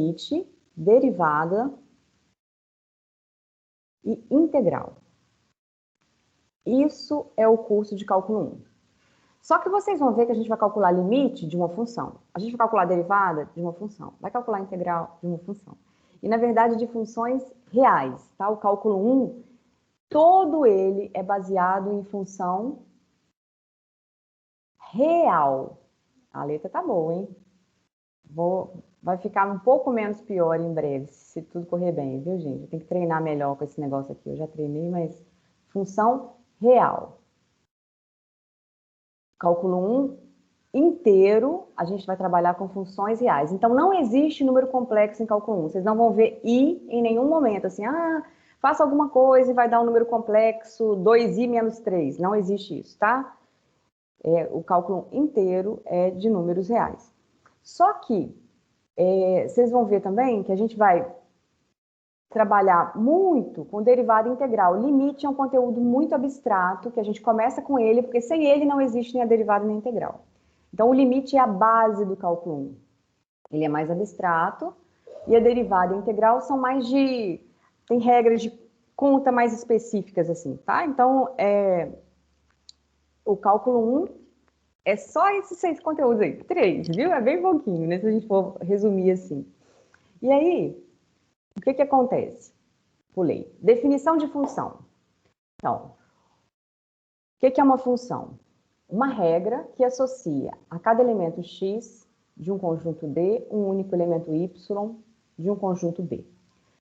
limite, derivada e integral. Isso é o curso de cálculo 1. Só que vocês vão ver que a gente vai calcular limite de uma função. A gente vai calcular derivada de uma função. Vai calcular integral de uma função. E, na verdade, de funções reais, tá? O cálculo 1, todo ele é baseado em função real. A letra tá boa, hein? Vai ficar um pouco menos pior em breve, se tudo correr bem, viu, gente? Eu tenho que treinar melhor com esse negócio aqui. Eu já treinei, mas função real. Cálculo 1 inteiro, a gente vai trabalhar com funções reais. Então, não existe número complexo em cálculo 1. Vocês não vão ver i em nenhum momento, assim, faça alguma coisa e vai dar um número complexo, 2i menos 3. Não existe isso, tá? O cálculo inteiro é de números reais. Só que, vocês vão ver também que a gente vai trabalhar muito com derivada integral. Limite é um conteúdo muito abstrato, que a gente começa com ele, porque sem ele não existe nem a derivada nem a integral. Então, o limite é a base do cálculo 1. Ele é mais abstrato, e a derivada e a integral são mais tem regras de conta mais específicas, assim, tá? Então, o cálculo 1 é só esses 6 conteúdos aí, 3, viu? É bem pouquinho, né? Se a gente for resumir assim. E aí, o que acontece? Pulei. Definição de função. Então, o que é uma função? Uma regra que associa a cada elemento x de um conjunto D um único elemento y de um conjunto B.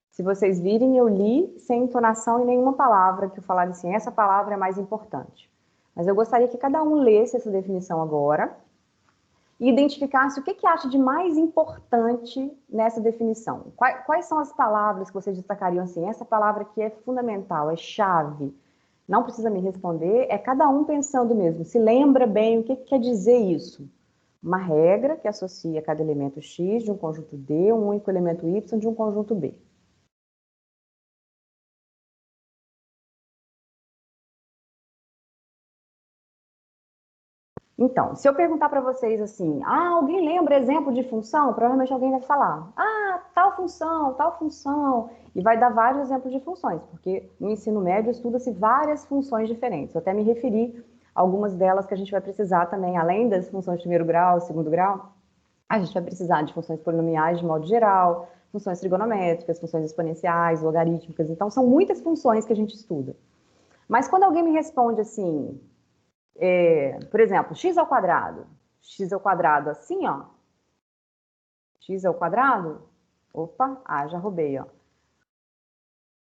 Se vocês virem, eu li sem entonação em nenhuma palavra, que eu falaria assim, essa palavra é mais importante. Mas eu gostaria que cada um lesse essa definição agora e identificasse o que acha de mais importante nessa definição. Quais são as palavras que vocês destacariam assim? Essa palavra aqui é fundamental, é chave. Não precisa me responder, é cada um pensando mesmo. Se lembra bem o que quer dizer isso. Uma regra que associa cada elemento x de um conjunto D, um único elemento y de um conjunto B. Então, se eu perguntar para vocês assim, alguém lembra exemplo de função? Provavelmente alguém vai falar, tal função, e vai dar vários exemplos de funções, porque no ensino médio estuda-se várias funções diferentes. Eu até me referi a algumas delas que a gente vai precisar também, além das funções de primeiro grau, segundo grau, a gente vai precisar de funções polinomiais de modo geral, funções trigonométricas, funções exponenciais, logarítmicas, então são muitas funções que a gente estuda. Mas quando alguém me responde assim, por exemplo, x ao quadrado assim, ó, x ao quadrado, opa, já roubei, ó.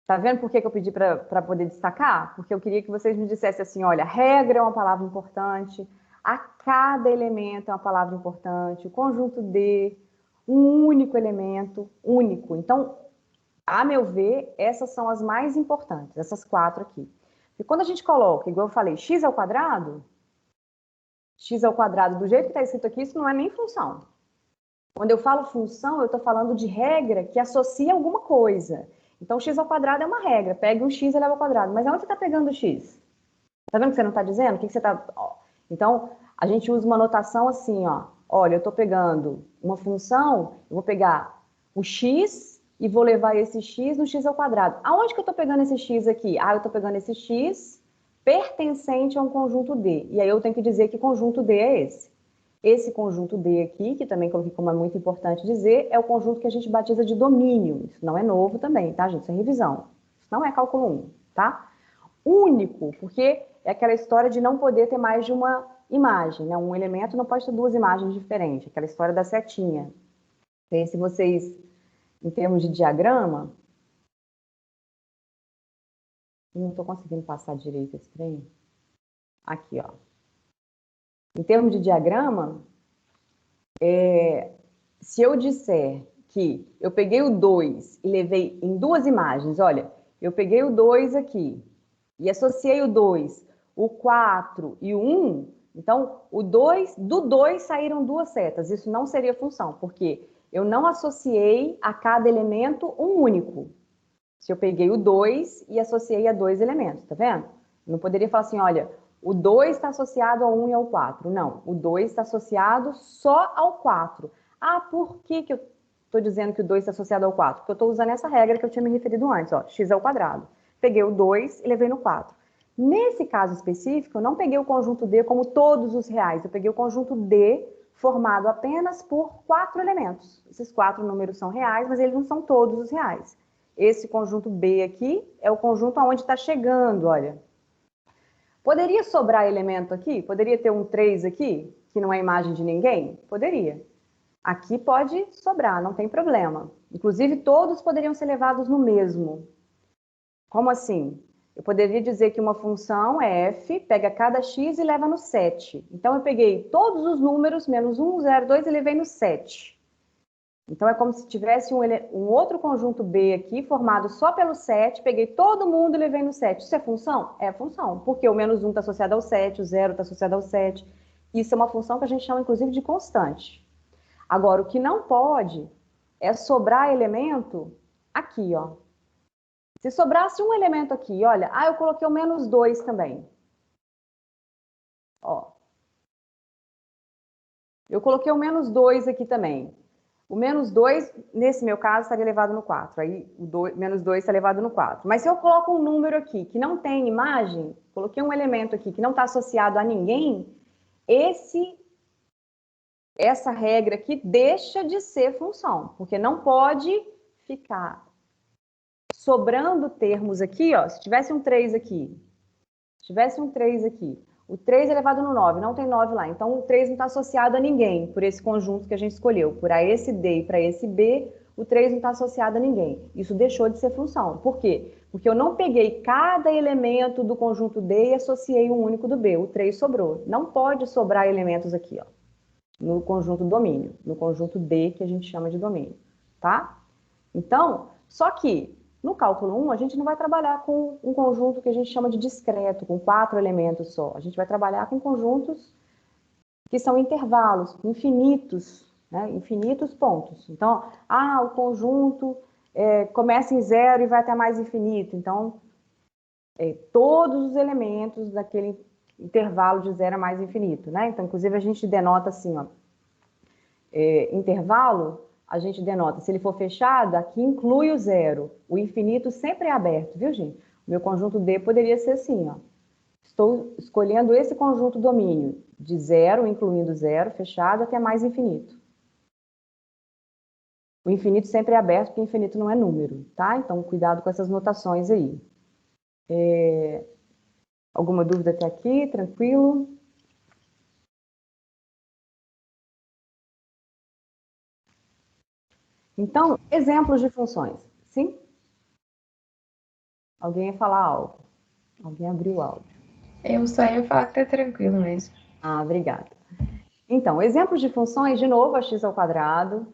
Tá vendo por que eu pedi para poder destacar? Porque eu queria que vocês me dissessem assim, olha, regra é uma palavra importante, a cada elemento é uma palavra importante, o conjunto D, um único elemento, único. Então, a meu ver, essas são as mais importantes, essas 4 aqui. E quando a gente coloca, igual eu falei, x ao quadrado, do jeito que está escrito aqui, isso não é nem função. Quando eu falo função, eu estou falando de regra que associa alguma coisa. Então, x ao quadrado é uma regra. Pegue um x e leva ao quadrado. Mas aonde você está pegando o x? Tá vendo que você não está dizendo? O que você está... Então, a gente usa uma notação assim, ó. Olha, eu estou pegando uma função, eu vou pegar o x e vou levar esse x no x ao quadrado. Aonde que eu estou pegando esse x aqui? Eu estou pegando esse x pertencente a um conjunto D. E aí eu tenho que dizer que conjunto D é esse. Esse conjunto D aqui, que também coloquei como é muito importante dizer, é o conjunto que a gente batiza de domínio. Isso não é novo também, tá, gente? Isso é revisão. Isso não é cálculo 1, tá? Único, porque é aquela história de não poder ter mais de uma imagem, né? Um elemento não pode ter 2 imagens diferentes, aquela história da setinha. E se vocês, em termos de diagrama, não estou conseguindo passar direito esse trem. Aqui, ó. Em termos de diagrama, se eu disser que eu peguei o 2 e levei em 2 imagens, olha, eu peguei o 2 aqui e associei o 2, o 4 e o 1, então do 2 saíram 2 setas, isso não seria função, porque eu não associei a cada elemento um único. Se eu peguei o 2 e associei a 2 elementos, tá vendo? Eu não poderia falar assim, olha, o 2 está associado ao 1 e ao 4. Não, o 2 está associado só ao 4. Por que estou dizendo que o 2 está associado ao 4? Porque eu estou usando essa regra que eu tinha me referido antes, ó, x ao quadrado. Peguei o 2 e levei no 4. Nesse caso específico, eu não peguei o conjunto D como todos os reais, eu peguei o conjunto D formado apenas por 4 elementos. Esses 4 números são reais, mas eles não são todos os reais. Esse conjunto B aqui é o conjunto aonde está chegando, olha. Poderia sobrar elemento aqui? Poderia ter um 3 aqui, que não é imagem de ninguém? Poderia. Aqui pode sobrar, não tem problema. Inclusive, todos poderiam ser levados no mesmo. Como assim? Eu poderia dizer que uma função é f, pega cada x e leva no 7. Então, eu peguei todos os números, menos 1, 0, 2, e levei no 7. Então, é como se tivesse um outro conjunto B aqui, formado só pelo 7, peguei todo mundo e levei no 7. Isso é função? É função, porque o menos 1 está associado ao 7, o 0 está associado ao 7. Isso é uma função que a gente chama, inclusive, de constante. Agora, o que não pode é sobrar elemento aqui, ó. Se sobrasse um elemento aqui, olha, eu coloquei o menos 2 também. Ó. Eu coloquei o menos 2 aqui também. O menos 2, nesse meu caso, estaria elevado no 4. Aí, menos 2 está elevado no 4. Mas se eu coloco um número aqui que não tem imagem, coloquei um elemento aqui que não está associado a ninguém, essa regra aqui deixa de ser função, porque não pode ficar sobrando termos aqui, ó, se tivesse um 3 aqui, o 3 elevado no 9, não tem 9 lá, então o 3 não está associado a ninguém, por esse conjunto que a gente escolheu, por a esse D e para esse B, o 3 não está associado a ninguém. Isso deixou de ser função. Por quê? Porque eu não peguei cada elemento do conjunto D e associei um único do B, o 3 sobrou. Não pode sobrar elementos aqui, ó, no conjunto domínio, no conjunto D, que a gente chama de domínio, tá? Então, só que no cálculo 1, a gente não vai trabalhar com um conjunto que a gente chama de discreto, com 4 elementos só. A gente vai trabalhar com conjuntos que são intervalos, infinitos, né? Infinitos pontos. Então, o conjunto começa em 0 e vai até mais infinito. Então, todos os elementos daquele intervalo de 0 a mais infinito, né? Então, inclusive, a gente denota assim, ó, intervalo, a gente denota, se ele for fechado, aqui inclui o 0. O infinito sempre é aberto, viu, gente? O meu conjunto D poderia ser assim, ó. Estou escolhendo esse conjunto domínio, de 0, incluindo 0, fechado, até mais infinito. O infinito sempre é aberto, porque infinito não é número, tá? Então, cuidado com essas notações aí. Alguma dúvida até aqui? Tranquilo? Então, exemplos de funções. Sim? Alguém ia falar algo? Alguém abriu o áudio. Eu só ia falar que tá tranquilo mesmo. Obrigada. Então, exemplos de funções, de novo, a x ao quadrado,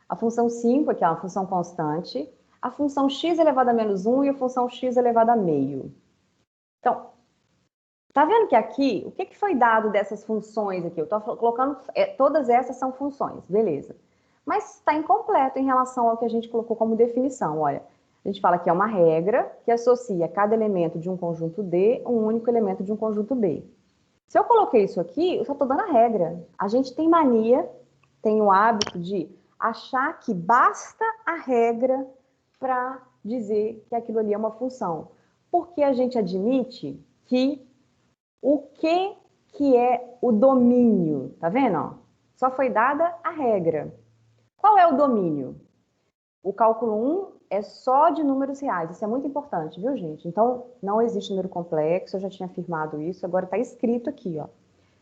a função 5, que é uma função constante, a função x elevado a menos 1 e a função x elevado a meio. Então, tá vendo que aqui, o que foi dado dessas funções aqui? Eu estou colocando, todas essas são funções, beleza. Mas está incompleto em relação ao que a gente colocou como definição. Olha, a gente fala que é uma regra que associa cada elemento de um conjunto D a um único elemento de um conjunto B. Se eu coloquei isso aqui, eu só estou dando a regra. A gente tem mania, tem o hábito de achar que basta a regra para dizer que aquilo ali é uma função. Porque a gente admite que o que é o domínio, tá vendo? Ó? Só foi dada a regra. Qual é o domínio? O cálculo 1 é só de números reais, isso é muito importante, viu, gente? Então, não existe número complexo, eu já tinha afirmado isso, agora está escrito aqui, ó.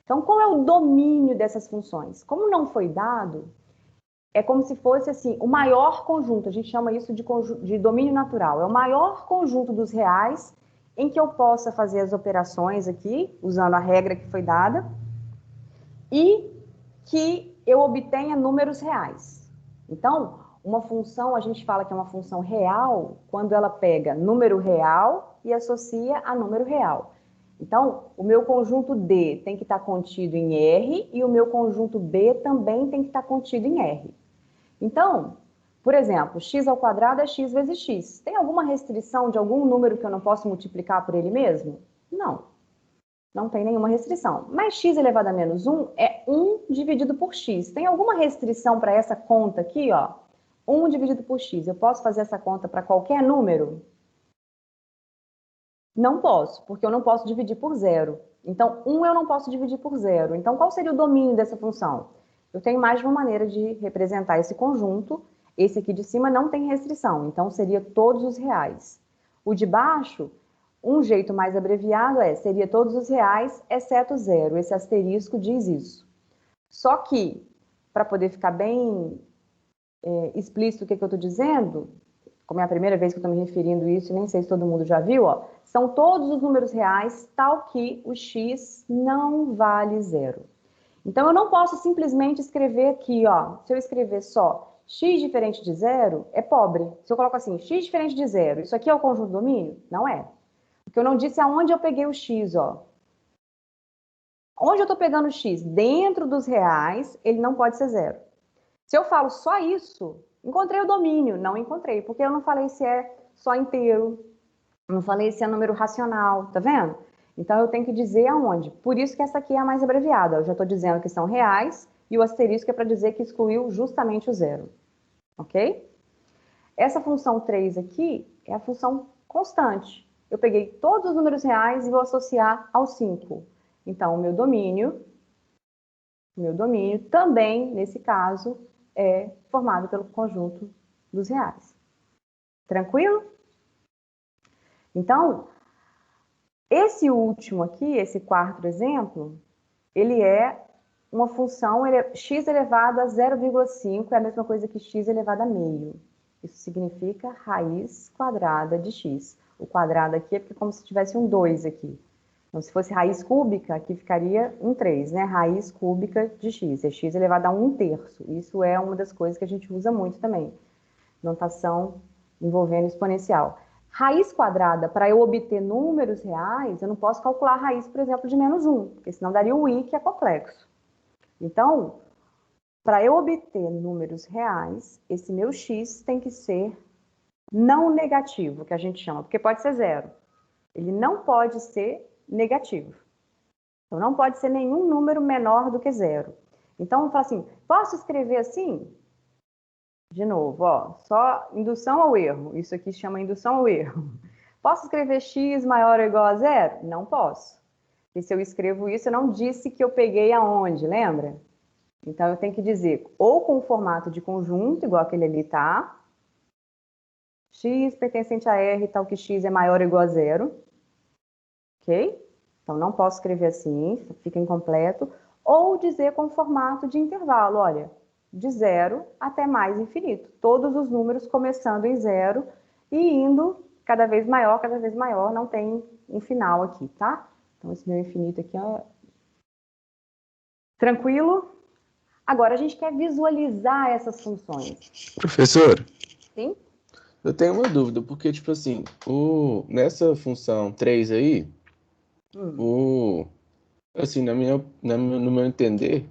Então, qual é o domínio dessas funções? Como não foi dado, é como se fosse, assim, o maior conjunto, a gente chama isso de domínio natural, é o maior conjunto dos reais em que eu possa fazer as operações aqui, usando a regra que foi dada, e que eu obtenha números reais. Então, uma função, a gente fala que é uma função real quando ela pega número real e associa a número real. Então, o meu conjunto D tem que estar contido em R e o meu conjunto B também tem que estar contido em R. Então, por exemplo, x ao quadrado é x vezes x. Tem alguma restrição de algum número que eu não posso multiplicar por ele mesmo? Não. Não tem nenhuma restrição. Mas x elevado a menos 1 é 1 dividido por x. Tem alguma restrição para essa conta aqui, ó? 1 dividido por x, eu posso fazer essa conta para qualquer número? Não posso, porque eu não posso dividir por zero. Então, 1 eu não posso dividir por zero. Então, qual seria o domínio dessa função? Eu tenho mais de uma maneira de representar esse conjunto. Esse aqui de cima não tem restrição, então seria todos os reais. O de baixo, um jeito mais abreviado seria todos os reais, exceto zero. Esse asterisco diz isso. Só que, para poder ficar bem explícito o que eu estou dizendo, como é a primeira vez que eu estou me referindo a isso, nem sei se todo mundo já viu, ó, são todos os números reais, tal que o x não vale zero. Então, eu não posso simplesmente escrever aqui, ó, se eu escrever só x diferente de zero, é pobre. Se eu coloco assim, x diferente de zero, isso aqui é o conjunto domínio? Não é. Porque eu não disse aonde eu peguei o x, ó. Onde eu estou pegando o x? Dentro dos reais, ele não pode ser zero. Se eu falo só isso, encontrei o domínio. Não encontrei, porque eu não falei se é só inteiro, não falei se é número racional, tá vendo? Então, eu tenho que dizer aonde. Por isso que essa aqui é a mais abreviada. Eu já estou dizendo que são reais e o asterisco é para dizer que excluiu justamente o zero. Ok? Essa função 3 aqui é a função constante. Eu peguei todos os números reais e vou associar ao 5. Então, o meu domínio também, nesse caso, é formado pelo conjunto dos reais. Tranquilo? Então, esse último aqui, esse quarto exemplo, ele é uma função, x elevado a 0,5 é a mesma coisa que x elevado a meio. Isso significa raiz quadrada de x. O quadrado aqui é porque como se tivesse um 2 aqui. Então, se fosse raiz cúbica, aqui ficaria um 3, né? Raiz cúbica de x, é x elevado a 1/3. Isso é uma das coisas que a gente usa muito também. Notação envolvendo exponencial. Raiz quadrada, para eu obter números reais, eu não posso calcular a raiz, por exemplo, de -1, porque senão daria o i, que é complexo. Então, para eu obter números reais, esse meu x tem que ser não negativo, que a gente chama, porque pode ser zero. Ele não pode ser negativo. Então, não pode ser nenhum número menor do que zero. Então, eu falo assim, posso escrever assim? De novo, ó, só indução ao erro. Isso aqui se chama indução ao erro. Posso escrever x maior ou igual a zero? Não posso. Porque se eu escrevo isso, eu não disse que eu peguei aonde, lembra? Então, eu tenho que dizer ou com o formato de conjunto, igual aquele ali tá, x pertencente a R, tal que x é maior ou igual a zero. Ok? Então, não posso escrever assim, fica incompleto. Ou dizer com formato de intervalo, olha, de zero até mais infinito. Todos os números começando em zero e indo cada vez maior, não tem um final aqui, tá? Então, esse meu infinito aqui é tranquilo. Agora, a gente quer visualizar essas funções. Professor, Sim? eu tenho uma dúvida, porque, tipo assim, nessa função 3 aí, assim, no meu entender,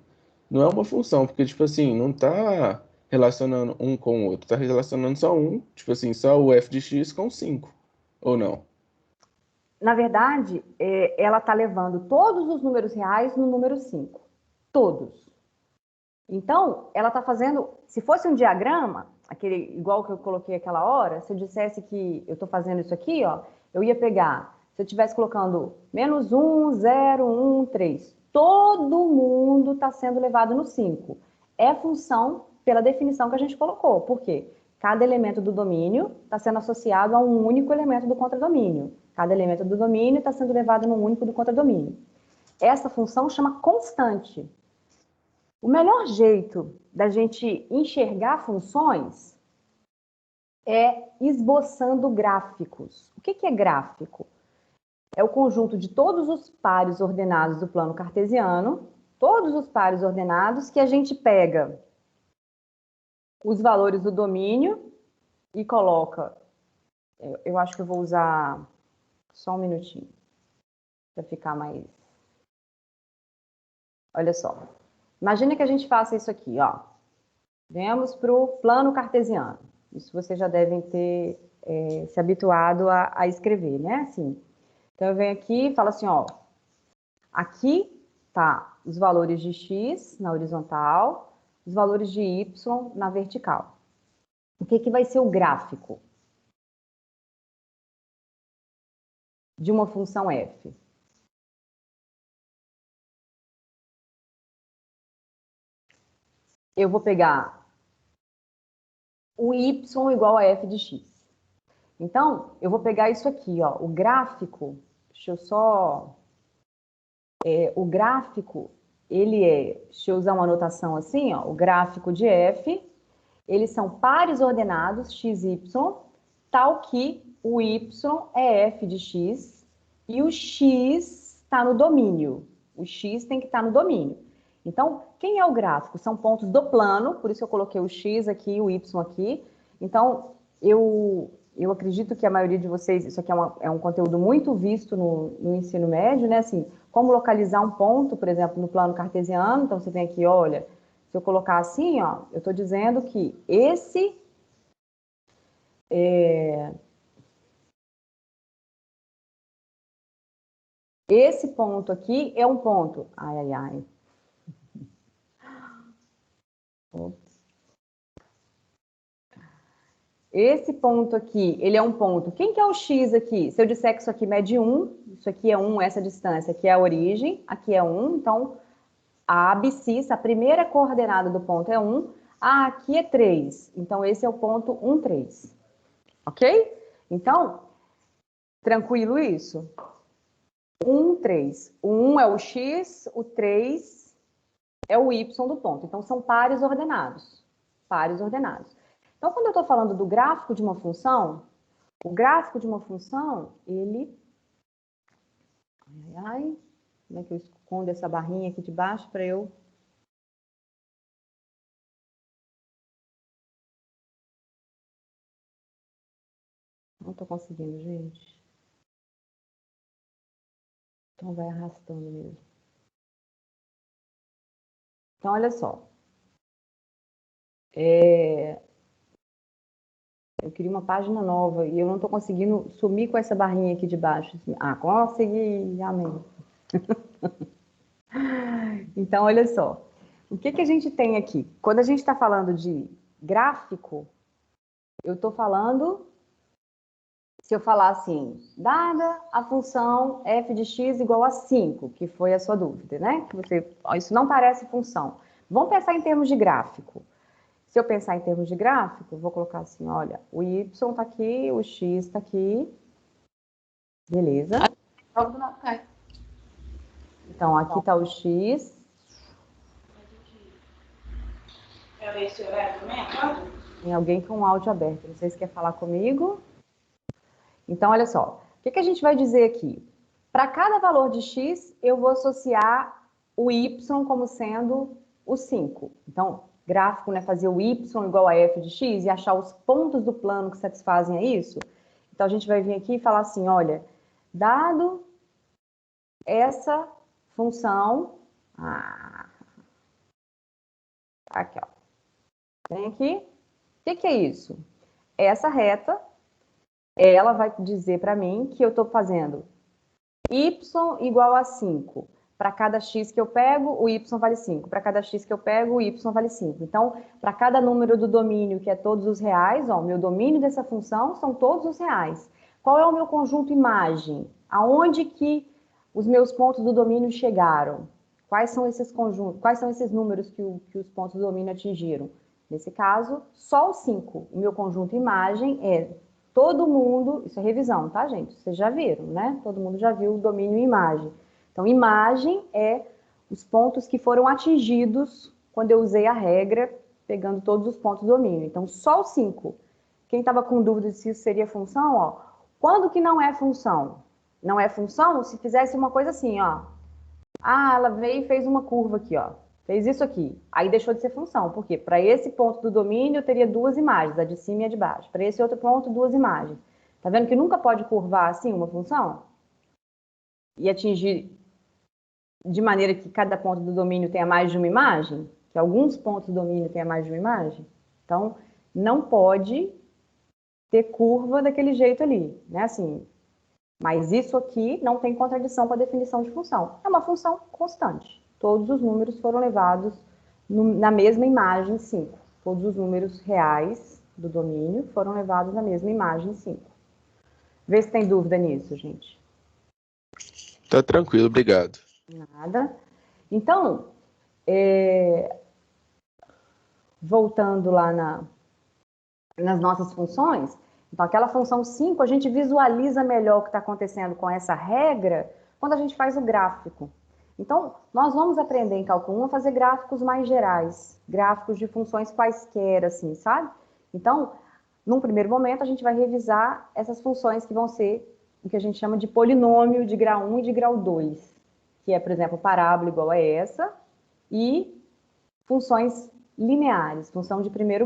não é uma função, porque, tipo assim, não tá relacionando um com o outro, tá relacionando só um, tipo assim, só o f de x com 5, ou não? Na verdade, ela está levando todos os números reais no número 5. Todos. Então, ela está fazendo, se fosse um diagrama, aquele igual que eu coloquei aquela hora, se eu dissesse que eu estou fazendo isso aqui, ó, eu ia pegar, se eu estivesse colocando -1, 0, 1, 3, todo mundo está sendo levado no 5. É função pela definição que a gente colocou. Por quê? Cada elemento do domínio está sendo associado a um único elemento do contradomínio. Cada elemento do domínio está sendo levado num único do contradomínio. Essa função chama constante. O melhor jeito da gente enxergar funções é esboçando gráficos. O que é gráfico? É o conjunto de todos os pares ordenados do plano cartesiano, todos os pares ordenados que a gente pega os valores do domínio e coloca. Eu acho que eu vou usar só um minutinho para ficar mais. Olha só. Imagina que a gente faça isso aqui, ó. Vemos para o plano cartesiano. Isso vocês já devem ter se habituado a escrever, né? Assim. Então, eu venho aqui e falo assim, ó. Aqui tá os valores de x na horizontal, os valores de y na vertical. O que que vai ser o gráfico de uma função f? Eu vou pegar o y igual a f de x. Então, eu vou pegar isso aqui, ó, o gráfico, deixa eu só... o gráfico, ele deixa eu usar uma anotação assim, ó, o gráfico de f, eles são pares ordenados, x, y, tal que o y é f de x e o x está no domínio. O x tem que estar no domínio. Então, quem é o gráfico? São pontos do plano, por isso eu coloquei o x aqui, o y aqui. Então, eu acredito que a maioria de vocês, isso aqui é um conteúdo muito visto no ensino médio, né? Assim, como localizar um ponto, por exemplo, no plano cartesiano. Então, você vem aqui, olha, se eu colocar assim, ó, eu estou dizendo que esse ponto aqui é um ponto. Ai, ai, ai. Ops. Esse ponto aqui, ele é um ponto. Quem que é o x aqui? Se eu disser que isso aqui mede 1, isso aqui é 1, essa distância aqui é a origem, aqui é 1, então a abscissa, a primeira coordenada do ponto é 1, aqui é 3, então esse é o ponto 1, 3. Ok? Então, tranquilo isso? 1, 3. O 1 é o x, o 3 é o y do ponto. Então, são pares ordenados. Pares ordenados. Então, quando eu estou falando do gráfico de uma função, o gráfico de uma função, ele... Ai, ai, como é que eu escondo essa barrinha aqui de baixo para eu... Não estou conseguindo, gente. Então, vai arrastando mesmo. Então, olha só. Eu queria uma página nova e eu não estou conseguindo sumir com essa barrinha aqui de baixo. Ah, consegui, amém. Então, olha só. O que que a gente tem aqui? Quando a gente está falando de gráfico, eu estou falando, se eu falar assim, dada a função f de x igual a 5, que foi a sua dúvida, né? Que você, ó, isso não parece função. Vamos pensar em termos de gráfico. Se eu pensar em termos de gráfico, eu vou colocar assim, olha, o y está aqui, o x está aqui. Beleza. Então, aqui está o x. Tem alguém com o áudio aberto, não sei se quer falar comigo. Então, olha só, o que que a gente vai dizer aqui? Para cada valor de x, eu vou associar o y como sendo o 5. Então, gráfico, né, fazer o y igual a f de x e achar os pontos do plano que satisfazem a isso. Então, a gente vai vir aqui e falar assim, olha, dado essa função... aqui, ó. Vem aqui. O que é isso? Essa reta, ela vai dizer para mim que eu estou fazendo y igual a 5. Para cada x que eu pego, o y vale 5. Para cada x que eu pego, o y vale 5. Então, para cada número do domínio, que é todos os reais, ó, o meu domínio dessa função são todos os reais. Qual é o meu conjunto imagem? Aonde que os meus pontos do domínio chegaram? Quais são esses conjuntos? Quais são esses números que os pontos do domínio atingiram? Nesse caso, só o 5. O meu conjunto imagem é todo mundo... Isso é revisão, tá, gente? Vocês já viram, né? Todo mundo já viu o domínio imagem. Então, imagem é os pontos que foram atingidos quando eu usei a regra, pegando todos os pontos do domínio. Então, só o 5. Quem estava com dúvida se isso seria função, ó. Quando que não é função? Não é função se fizesse uma coisa assim, ó. Ah, ela veio e fez uma curva aqui, ó. Fez isso aqui. Aí deixou de ser função. Por quê? Para esse ponto do domínio, eu teria duas imagens, a de cima e a de baixo. Para esse outro ponto, duas imagens. Tá vendo que nunca pode curvar assim uma função? E atingir de maneira que cada ponto do domínio tenha mais de uma imagem? Que alguns pontos do domínio tenha mais de uma imagem? Então, não pode ter curva daquele jeito ali, né? Assim, mas isso aqui não tem contradição com a definição de função. É uma função constante. Todos os números foram levados na mesma imagem 5. Todos os números reais do domínio foram levados na mesma imagem 5. Vê se tem dúvida nisso, gente. Tá tranquilo, obrigado. Nada. Então, voltando lá nas nossas funções, então aquela função 5, a gente visualiza melhor o que está acontecendo com essa regra quando a gente faz o gráfico. Então, nós vamos aprender em cálculo 1 a fazer gráficos mais gerais, gráficos de funções quaisquer, assim, sabe? Então, num primeiro momento, a gente vai revisar essas funções que vão ser o que a gente chama de polinômio de grau 1 e de grau 2, que é, por exemplo, parábola igual a essa, e funções lineares, função de primeiro grau.